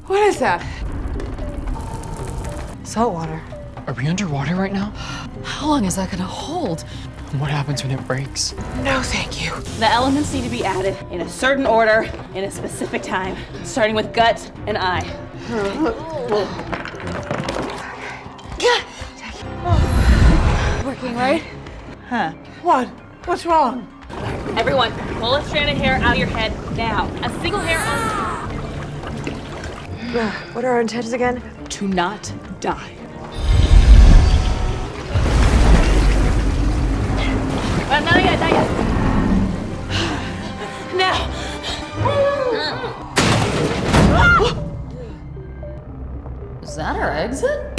What is that? Salt water. Are we underwater right now? How long is that gonna hold? What happens when it breaks? No, thank you. The elements need to be added in a certain order, in a specific time, starting with gut and eye. Working, right? What? What's wrong? Everyone, pull a strand of hair out of your head now. A single hair What are our intentions again? to not die. Not yet, not yet. Now. Is that our exit?